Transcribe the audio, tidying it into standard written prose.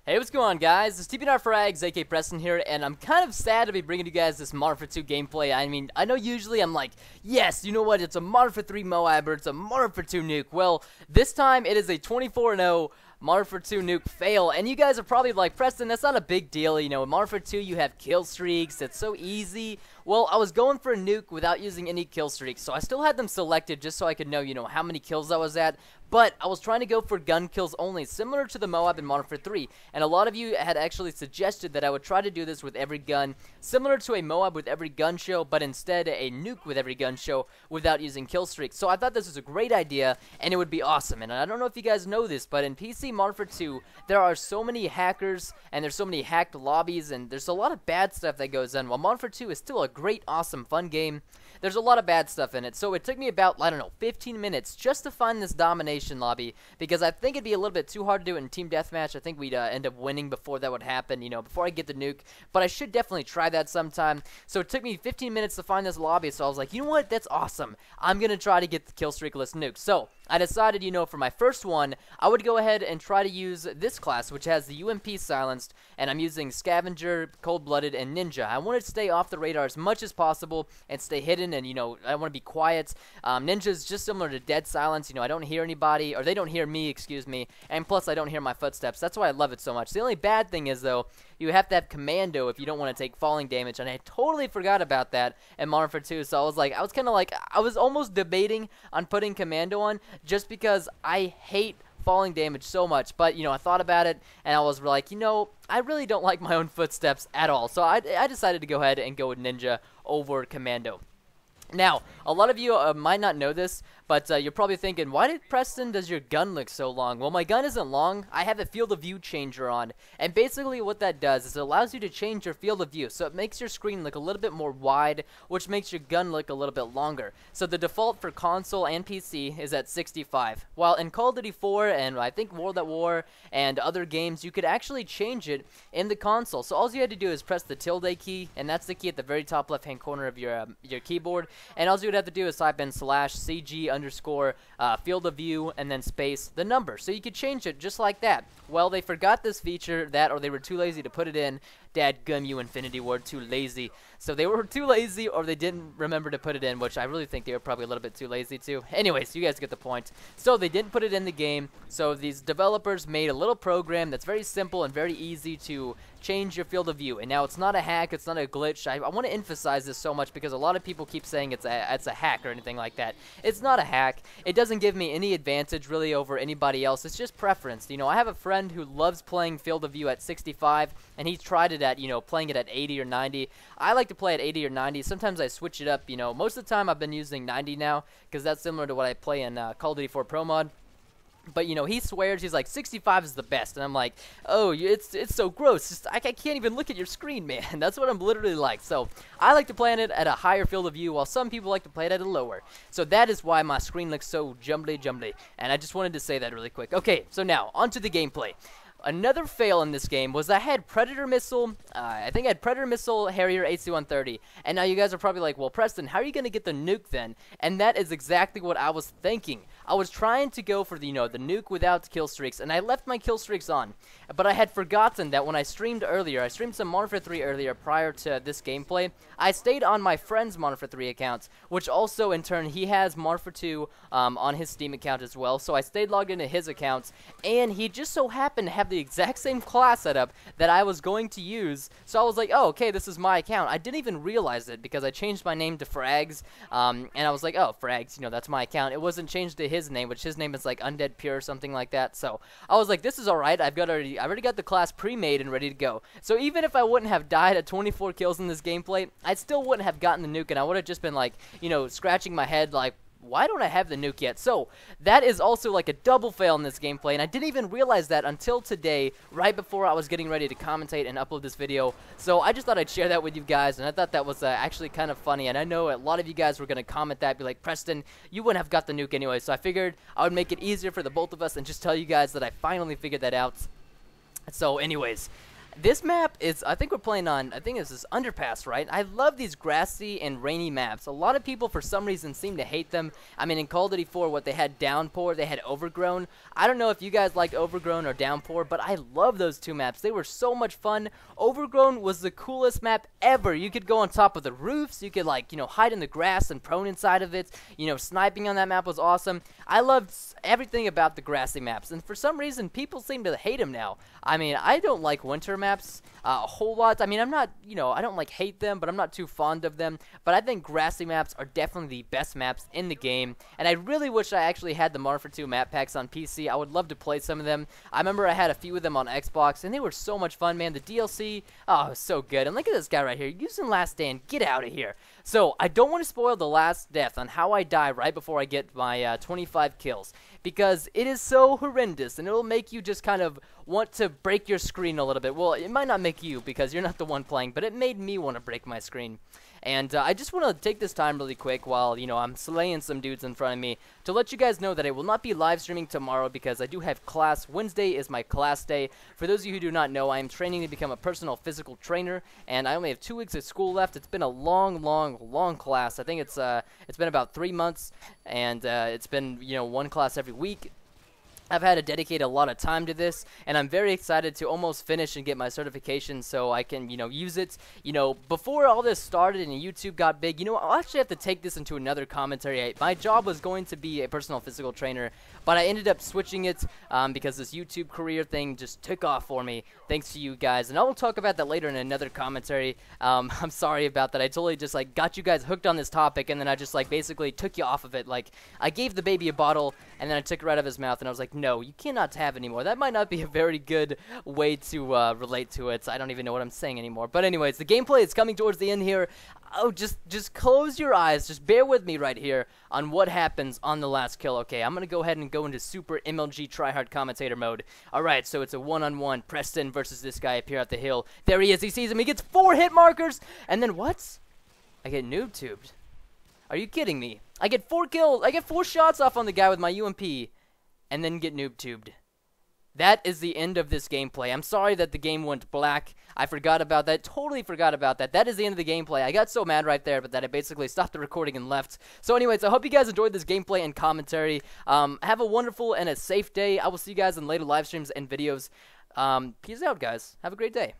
Hey, what's going on, guys? It's TBNRFrags, aka Preston here, and I'm kind of sad to be bringing you guys this Modern Warfare 2 gameplay. I mean, I know usually I'm like, yes, you know what, it's a Modern Warfare 3 Moab, or it's a Modern Warfare 2 Nuke. Well, this time it is a 24-0 Modern Warfare 2 Nuke fail, and you guys are probably like, Preston, that's not a big deal, you know, in Modern Warfare 2 you have Killstreaks, it's so easy. Well, I was going for a nuke without using any Killstreaks, so I still had them selected just so I could know, you know, how many kills I was at. But I was trying to go for gun kills only, similar to the Moab in Modern Warfare 3. And a lot of you had actually suggested that I would try to do this with every gun, similar to a Moab with every gun show, but instead a nuke with every gun show without using Killstreaks. So I thought this was a great idea, and it would be awesome. And I don't know if you guys know this, but in PC Modern Warfare 2, there are so many hackers, and there's so many hacked lobbies, and there's a lot of bad stuff that goes on. While Modern Warfare 2 is still a great, awesome, fun game, there's a lot of bad stuff in it. So it took me about, I don't know, 15 minutes just to find this domination lobby, because I think it'd be a little bit too hard to do it in team deathmatch. I think we'd end up winning before that would happen, you know, before I get the nuke. But I should definitely try that sometime. So it took me 15 minutes to find this lobby, so I was like, you know what, that's awesome. I'm going to try to get the Killstreakless nuke. So I decided, you know, for my first one, I would go ahead and try to use this class, which has the UMP silenced, and I'm using Scavenger, Cold-Blooded, and Ninja. I want to stay off the radar as much as possible and stay hidden, and, you know, I want to be quiet. Ninja's just similar to dead silence. You know, I don't hear anybody, or they don't hear me, excuse me, and plus I don't hear my footsteps. That's why I love it so much. The only bad thing is, though, you have to have Commando if you don't want to take falling damage, and I totally forgot about that in Modern Warfare 2, so I was kind of like, I was almost debating on putting Commando on, just because I hate falling damage so much. But, you know, I thought about it, and I was like, you know, I really don't like my own footsteps at all, so I decided to go ahead and go with Ninja over Commando. Now, a lot of you might not know this, but you're probably thinking, why did Preston, does your gun look so long? Well, my gun isn't long. I have a field of view changer on, and basically what that does is it allows you to change your field of view, so it makes your screen look a little bit more wide, which makes your gun look a little bit longer. So the default for console and PC is at 65, while in Call of Duty 4 and I think World at War and other games, you could actually change it in the console. So all you had to do is press the tilde key, and that's the key at the very top left-hand corner of your keyboard. And all you would have to do is type in /CG_ field of view and then space the number. So you could change it just like that. Well, they forgot this feature, or they were too lazy to put it in. Dadgum, you Infinity Ward, too lazy. So they were too lazy, or they didn't remember to put it in, which I really think they were probably a little bit too lazy too. Anyways, you guys get the point. So they didn't put it in the game. So these developers made a little program that's very simple and very easy to change your field of view. And now it's not a hack, it's not a glitch. I want to emphasize this so much because a lot of people keep saying it's a hack or anything like that. It's not a hack. It doesn't give me any advantage really over anybody else. It's just preference. You know, I have a friend who loves playing field of view at 65, and he's tried it at, you know, playing it at 80 or 90. I like to play at 80 or 90. Sometimes I switch it up, you know. Most of the time I've been using 90 now because that's similar to what I play in Call of Duty 4 Pro Mod. But, you know, he swears, he's like, 65 is the best. And I'm like, oh, it's so gross. Just, I can't even look at your screen, man. That's what I'm literally like. So I like to play it at a higher field of view, while some people like to play it at a lower. So that is why my screen looks so jumbly. And I just wanted to say that really quick. Okay, so now, onto the gameplay. Another fail in this game was I had Predator Missile, I think I had Predator Missile, Harrier, AC-130, and now you guys are probably like, well, Preston, how are you going to get the nuke then? And that is exactly what I was thinking. I was trying to go for the, you know, the nuke without Killstreaks, and I left my Killstreaks on, but I had forgotten that when I streamed earlier, I streamed some Modern Warfare 3 earlier prior to this gameplay, I stayed on my friend's Modern Warfare 3 accounts, which also, in turn, he has Modern Warfare 2 on his Steam account as well, so I stayed logged into his accounts, and he just so happened to have the exact same class setup that I was going to use. So I was like, oh, okay, this is my account. I didn't even realize it because I changed my name to Frags, and I was like, oh, Frags, you know, that's my account. It wasn't changed to his name, which his name is like Undead Pure or something like that. So I was like, this is alright. I already got the class pre-made and ready to go. So even if I wouldn't have died at 24 kills in this gameplay, I still wouldn't have gotten the nuke, and I would have just been like, you know, scratching my head like, why don't I have the nuke yet? So that is also like a double fail in this gameplay, and I didn't even realize that until today, right before I was getting ready to commentate and upload this video. So I just thought I'd share that with you guys, and I thought that was actually kind of funny, and I know a lot of you guys were going to comment that, be like, Preston, you wouldn't have got the nuke anyway, so I figured I would make it easier for the both of us and just tell you guys that I finally figured that out. So anyways, This map is, I think we're playing on, I think this is Underpass, right? I love these grassy and rainy maps. A lot of people, for some reason, seem to hate them. I mean, in Call of Duty 4, what they had Downpour, they had Overgrown. I don't know if you guys liked Overgrown or Downpour, but I love those two maps. They were so much fun. Overgrown was the coolest map ever. You could go on top of the roofs. You could, like, you know, hide in the grass and prone inside of it. You know, sniping on that map was awesome. I loved everything about the grassy maps, and for some reason, people seem to hate them now. I mean, I don't like winter maps a whole lot. I mean, I'm not, you know, I don't like hate them, but I'm not too fond of them. But I think grassy maps are definitely the best maps in the game, and I really wish I actually had the Marfa2 map packs on PC. I would love to play some of them. I remember I had a few of them on Xbox, and they were so much fun, man. The DLC, oh, it was so good. And look at this guy right here, using Last Stand. Get out of here. So, I don't want to spoil the last death on how I die right before I get my 25 kills, because it is so horrendous, and it'll make you just kind of want to break your screen a little bit. Well, it might not make you, because you're not the one playing, but it made me want to break my screen. And I just want to take this time really quick while, you know, I'm slaying some dudes in front of me to let you guys know that I will not be live streaming tomorrow because I do have class. Wednesday is my class day. For those of you who do not know, I am training to become a personal physical trainer, and I only have 2 weeks of school left. It's been a long class. I think it's been about 3 months, and it's been, you know, 1 class every week. I've had to dedicate a lot of time to this, and I'm very excited to almost finish and get my certification so I can, you know, use it. You know, before all this started and YouTube got big, you know, I'll actually have to take this into another commentary. My job was going to be a personal physical trainer, but I ended up switching it because this YouTube career thing just took off for me, thanks to you guys. And I will talk about that later in another commentary. I'm sorry about that. I totally just, like, got you guys hooked on this topic, and then I just, like, basically took you off of it. Like, I gave the baby a bottle, and then I took it right out of his mouth, and I was like, no, you cannot have anymore. That might not be a very good way to relate to it. I don't even know what I'm saying anymore. But anyways, the gameplay is coming towards the end here. Oh, just close your eyes. Just bear with me right here on what happens on the last kill. Okay, I'm going to go ahead and go into super MLG tryhard commentator mode. Alright, so it's a one-on-one. Preston versus this guy up here at the hill. There he is. He sees him. He gets 4 hit markers. And then what? I get noob tubed. Are you kidding me? I get 4 kills. I get 4 shots off on the guy with my UMP. And then get noob tubed. That is the end of this gameplay. I'm sorry that the game went black. I forgot about that. Totally forgot about that. That is the end of the gameplay. I got so mad right there, but that I basically stopped the recording and left. So anyways, I hope you guys enjoyed this gameplay and commentary. Have a wonderful and a safe day. I will see you guys in later live streams and videos. Peace out, guys. Have a great day.